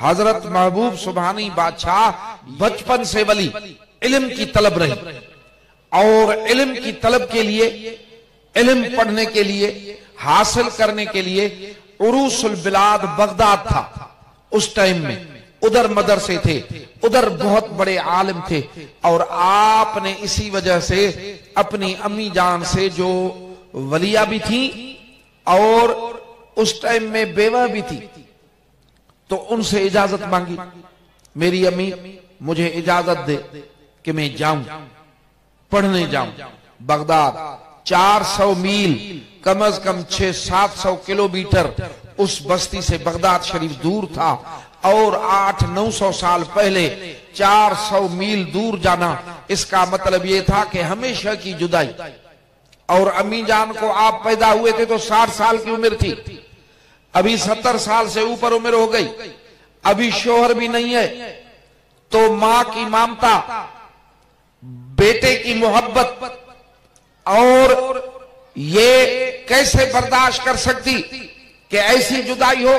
हजरत महबूब सुबहानी बादशाह बचपन से वली, इल्म की तलब रही और इल्म की तलब के लिए, इल्म पढ़ने के लिए, हासिल करने के लिए उरूसुल बिलाद बगदाद था उस टाइम में। उधर मदरसे थे, उधर बहुत बड़े आलिम थे और आपने इसी वजह से अपनी अम्मी जान से जो वलिया भी थी और उस टाइम में बेवा भी थी, तो उनसे इजाजत मांगी, मेरी अम्मी मुझे इजाजत दे कि मैं जाऊं, पढ़ने जाऊं बगदाद। 400 मील, कम अज कम 600-700 किलोमीटर उस बस्ती से बगदाद शरीफ दूर था और 800-900 साल पहले 400 मील दूर जाना, इसका मतलब यह था कि हमेशा की जुदाई। और अम्मी जान को आप पैदा हुए थे तो 60 साल की उम्र थी, अभी 70 साल से ऊपर उम्र हो गई, अभी शोहर भी नहीं है, तो मां की ममता, बेटे की मोहब्बत, और ये कैसे बर्दाश्त कर सकती कि ऐसी जुदाई हो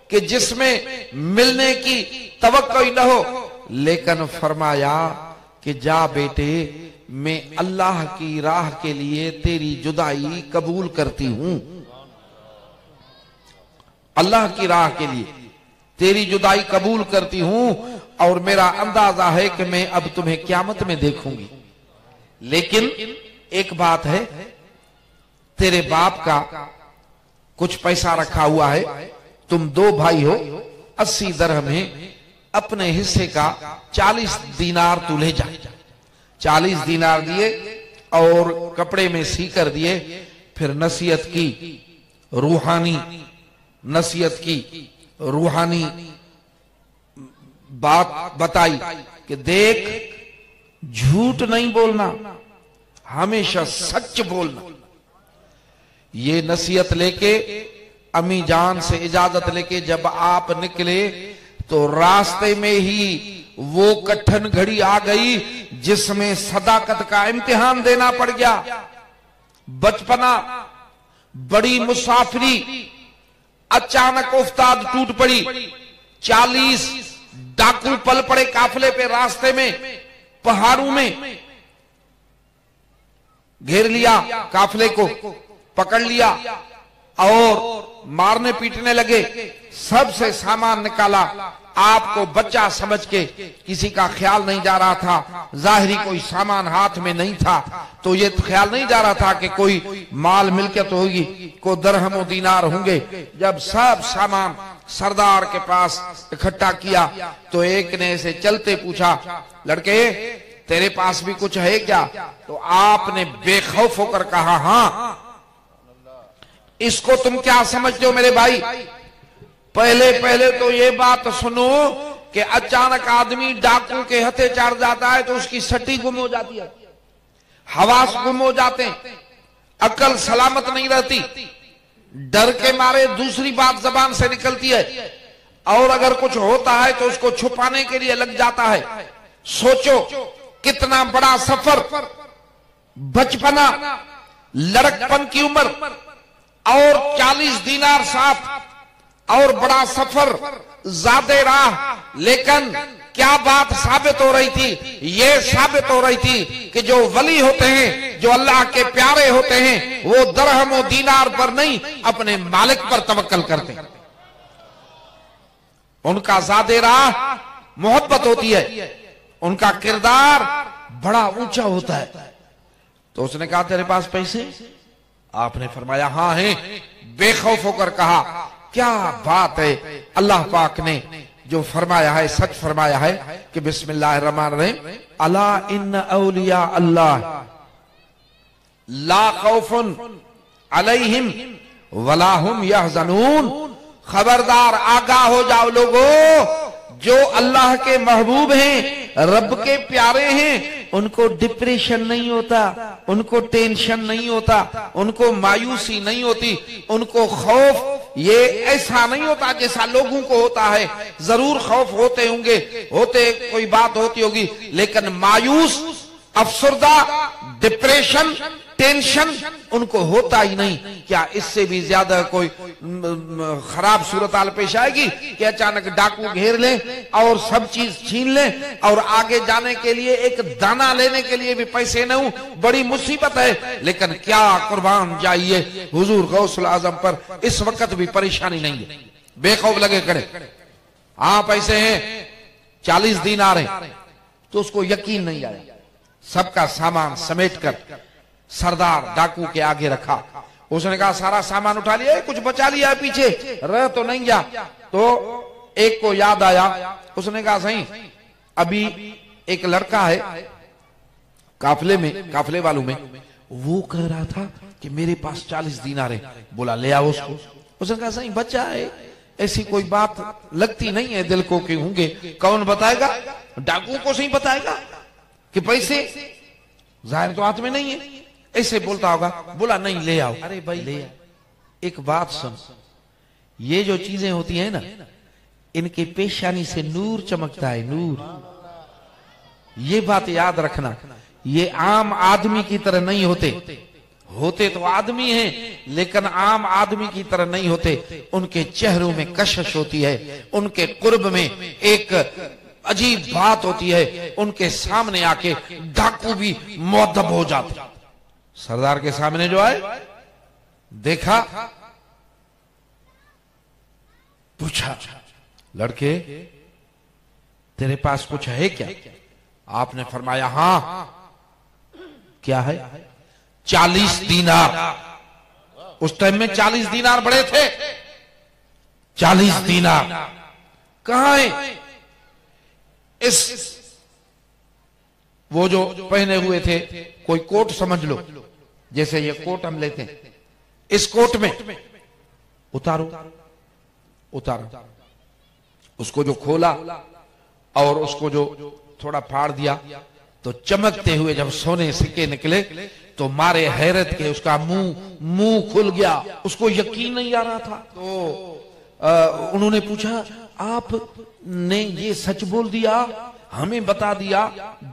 कि जिसमें मिलने की तवक्को ही न हो। लेकिन फरमाया कि जा बेटे, मैं अल्लाह की राह के लिए तेरी जुदाई कबूल करती हूं, अल्लाह की राह के लिए तेरी जुदाई कबूल करती हूं और मेरा अंदाजा है कि मैं अब तुम्हें क़यामत में देखूंगी। लेकिन एक बात है, तेरे बाप का कुछ पैसा रखा हुआ है, तुम 2 भाई हो, 80 दरहम है, अपने हिस्से का 40 दीनार तू ले जा। 40 दीनार दिए और कपड़े में सी कर दिए। फिर नसीहत की, रूहानी नसीहत की, रूहानी बात बताई कि देख, झूठ नहीं बोलना, हमेशा सच बोलना। ये नसीहत लेके अम्मी जान से इजाजत लेके जब आप निकले तो रास्ते में ही वो कठिन घड़ी आ गई जिसमें सदाकत का इम्तिहान देना पड़ गया। बचपना, बड़ी मुसाफिरी, अचानक उस्ताद टूट पड़ी, 40 डाकू पल पड़े काफिले पे, रास्ते में पहाड़ों में घेर लिया, काफिले को पकड़ लिया और मारने पीटने लगे। सबसे सामान निकाला, आपको बच्चा समझ के, किसी का ख्याल नहीं जा रहा था, जाहिरी कोई सामान हाथ में नहीं था, तो ये ख्याल नहीं जा रहा था कि कोई माल मिल्कियत होगी, को दरहम दीनार होंगे। जब सब सामान सरदार के पास इकट्ठा किया तो एक ने ऐसे चलते पूछा, लड़के तेरे पास भी कुछ है क्या? तो आपने बेखौफ होकर कहा, हाँ। इसको तुम क्या समझते हो मेरे भाई? पहले पहले तो ये बात सुनो कि अचानक आदमी डाकू के हथे चढ़ जाता है तो उसकी सटी गुम हो जाती है, हवास गुम हो जाते हैं, अकल सलामत नहीं रहती, डर के मारे दूसरी बात जबान से निकलती है, और अगर कुछ होता है तो उसको छुपाने के लिए लग जाता है। सोचो कितना बड़ा सफर, बचपना, लड़कपन की उम्र और 40 दीनार साथ और बड़ा सफर, ज़्यादा राह। लेकिन क्या बात साबित हो रही थी? ये साबित हो रही थी कि जो वली होते हैं, जो अल्लाह के प्यारे होते हैं, वो दरहम और दीनार पर नहीं, अपने मालिक पर तवक्कल करते हैं। उनका ज़्यादा राह मोहब्बत होती है, उनका किरदार बड़ा ऊंचा होता है। तो उसने कहा, तेरे पास पैसे? आपने फरमाया, हाँ है। बेखौफ होकर कहा, क्या बात है, अल्लाह पाक ने जो फरमाया है सच फरमाया है कि बिस्मिल्लाहिर्रहमानिर्रहीम, अला इन्न औलिया अल्लाह ला खौफुन अलैहिम वला हुम यहज़नून। खबरदार, आगाह हो जाओ लोगों, जो अल्लाह के महबूब हैं, रब के प्यारे हैं, उनको डिप्रेशन नहीं होता, उनको टेंशन नहीं होता, उनको मायूसी नहीं होती, उनको खौफ ये ऐसा नहीं होता जैसा लोगों को होता है। जरूर खौफ होते होंगे, होते कोई बात होती होगी, लेकिन मायूस, अफसरदा, डिप्रेशन टेंशन उनको होता ही नहीं। क्या इससे भी ज्यादा कोई खराब सूरत हाल पेश आएगी कि अचानक डाकू घेर ले और सब चीज छीन ले और आगे जाने के लिए एक दाना लेने के लिए भी पैसे न हो, बड़ी मुसीबत है। लेकिन क्या कुर्बान जाइए हुजूर गौसुल आजम पर इस वक्त भी परेशानी नहीं है, बेखौफ लगे खड़े। हाँ पैसे हैं 40 दीनार हैं, तो उसको यकीन नहीं आया। सबका सामान समेटकर सरदार डाकू के आगे रखा। उसने कहा सारा सामान उठा लिया, कुछ बचा लिया है पीछे, रह तो नहीं गया। तो एक को याद आया, उसने कहा सही अभी एक लड़का है काफले में, काफले वालों में, वो कह रहा था कि मेरे पास 40 दीनार है। बोला ले आओ उसको। उसने कहा सही बच्चा है, ऐसी कोई बात लगती नहीं है दिल को कि होंगे। कौन बताएगा? डाकू को सही बताएगा कि पैसे जाहिर तो हाथ में नहीं है, ऐसे बोलता होगा। बोला नहीं ले आओ। अरे भाई ले आओ। एक बात सुन, ये जो चीजें होती हैं ना, इनके पेशानी से नूर चमकता है, नूर। ये बात याद रखना, ये आम आदमी की तरह नहीं होते। होते तो आदमी हैं, लेकिन आम आदमी की तरह नहीं होते। उनके चेहरों में कशिश होती है, उनके कुर्ब में एक अजीब बात होती है। उनके सामने आके डाकू भी मुअद्दब हो जाते। सरदार के सामने जो आए, देखा, पूछा लड़के तेरे पास कुछ है क्या? आपने फरमाया हाँ। क्या है? 40 दीनार। उस टाइम में 40 दीनार बड़े थे। 40 दीनार कहां है? इस वो जो पहने हुए थे, कोई कोट समझ लो, जैसे ये कोट हम लेते हैं, इस कोट में उतारो। उतारो। उसको जो खोला और उसको जो थोड़ा फाड़ दिया, तो चमकते हुए जब सोने सिक्के निकले तो मारे हैरत के उसका मुंह खुल गया। उसको यकीन नहीं आ रहा था। तो उन्होंने पूछा आपने ये सच बोल दिया, हमें बता दिया,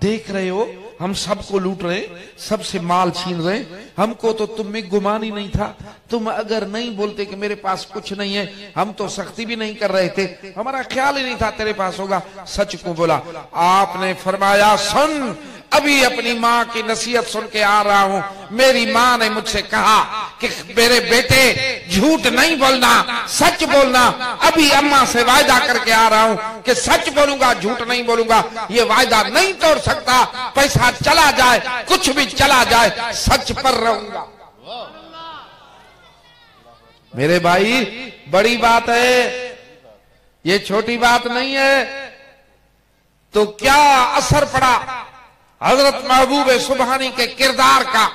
देख रहे हो हम सबको लूट रहे, सबसे माल छीन रहे, हमको तो तुम में गुमान ही नहीं था। तुम अगर नहीं बोलते कि मेरे पास कुछ नहीं है, हम तो सख्ती भी नहीं कर रहे थे, हमारा ख्याल ही नहीं था तेरे पास होगा। सच को बोला। आपने फरमाया सुन, अभी अपनी माँ की नसीहत सुन के आ रहा हूं। मेरी माँ ने मुझसे कहा कि मेरे बेटे झूठ नहीं बोलना, सच बोलना। अभी अम्मा से वायदा करके आ रहा हूं कि सच बोलूंगा, झूठ नहीं बोलूंगा। ये वायदा नहीं तोड़ सकता। पैसा चला जाए, कुछ भी चला जाए, सच पर रहूंगा। मेरे भाई बड़ी बात है, ये छोटी बात नहीं है। तो क्या असर पड़ा हजरत महबूब सुबहानी के किरदार का,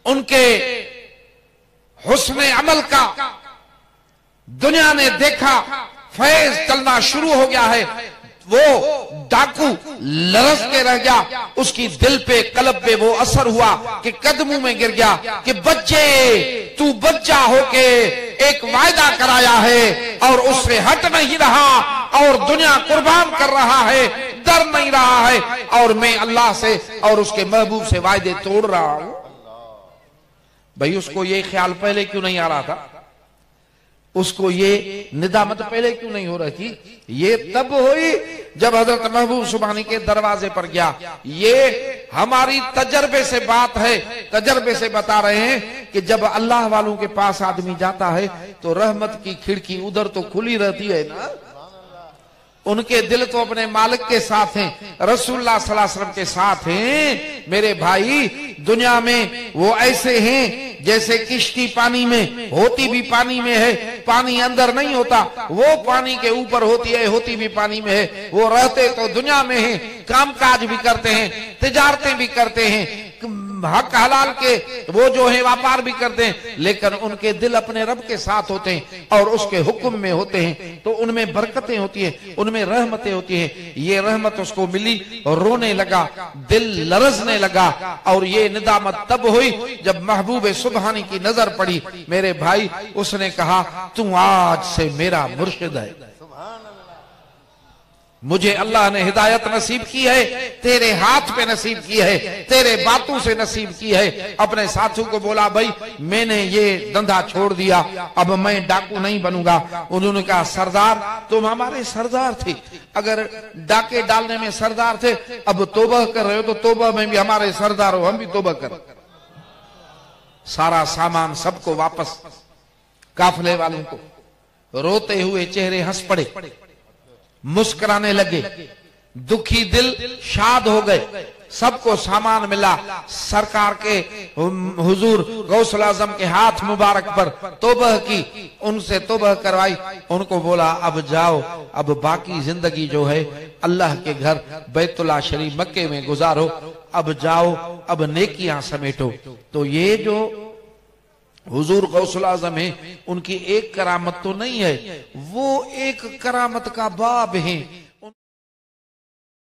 उनके हुस्न अमल का। दुनिया ने देखा, फैज चलना शुरू हो गया है। वो डाकू लरस के रह गया, उसकी दिल पे, कल्ब पे वो असर हुआ कि कदमों में गिर गया कि बच्चे तू बच्चा होके एक वायदा कराया है और उससे हट नहीं रहा और दुनिया कुर्बान कर रहा है, डर नहीं रहा है, और मैं अल्लाह से और उसके महबूब से वायदे तोड़ रहा हूं। भाई उसको ये ख्याल पहले क्यों नहीं आ रहा था? उसको ये निदामत पहले क्यों नहीं हो रही थी? ये तब हुई जब हजरत महबूब सुबहानी के दरवाजे पर गया। ये हमारी तजर्बे से बात है, तजर्बे से बता रहे हैं कि जब अल्लाह वालों के पास आदमी जाता है तो रहमत की खिड़की उधर तो खुली रहती है ना। उनके दिल तो अपने मालिक के साथ हैं, रसूलुल्लाह सल्लल्लाहु अलैहि वसल्लम के साथ हैं। मेरे भाई दुनिया में वो ऐसे हैं जैसे किश्ती पानी में, होती भी पानी में है, पानी अंदर नहीं होता, वो पानी के ऊपर होती है, होती भी पानी में है। वो रहते तो दुनिया में है, कामकाज भी करते हैं, तिजारतें भी करते हैं, हक हलाल के वो जो है व्यापार भी करते हैं, लेकिन उनके दिल अपने रब के साथ होते हैं और उसके हुक्म में होते हैं। तो उनमें बरकतें होती है, उनमें रहमतें होती है। ये रहमत उसको मिली और रोने लगा, दिल लरजने लगा। और ये निदामत तब हुई जब महबूब सुबहानी की नजर पड़ी। मेरे भाई उसने कहा तू आज से मेरा मुर्शिद है। मुझे अल्लाह ने हिदायत नसीब की है, तेरे हाथ पे नसीब की है, तेरे बातों से नसीब की है। अपने साथियों को बोला, भाई मैंने ये धंधा छोड़ दिया, अब मैं डाकू नहीं बनूंगा। उन्होंने कहा, सरदार तुम हमारे सरदार थे, अगर डाके डालने में सरदार थे, अब तौबा कर रहे हो तो तौबा में भी हमारे सरदार हो, हम भी तौबा कर। सारा सामान सबको वापस, काफले वालों को। रोते हुए चेहरे हंस पड़े, मुस्कुराने लगे, दुखी दिल शाद हो गए। सबको सामान मिला। सरकार के हुजूर गौसल आजम के हाथ मुबारक पर तौबह की, उनसे तौबह करवाई। उनको बोला, अब जाओ, अब बाकी जिंदगी जो है अल्लाह के घर बैतुल्लाह शरीफ मक्के में गुजारो, अब जाओ, अब नेकियां समेटो। तो ये जो हुजूर गौसल आजम है, उनकी एक करामत तो नहीं है, वो एक करामत का बाब है।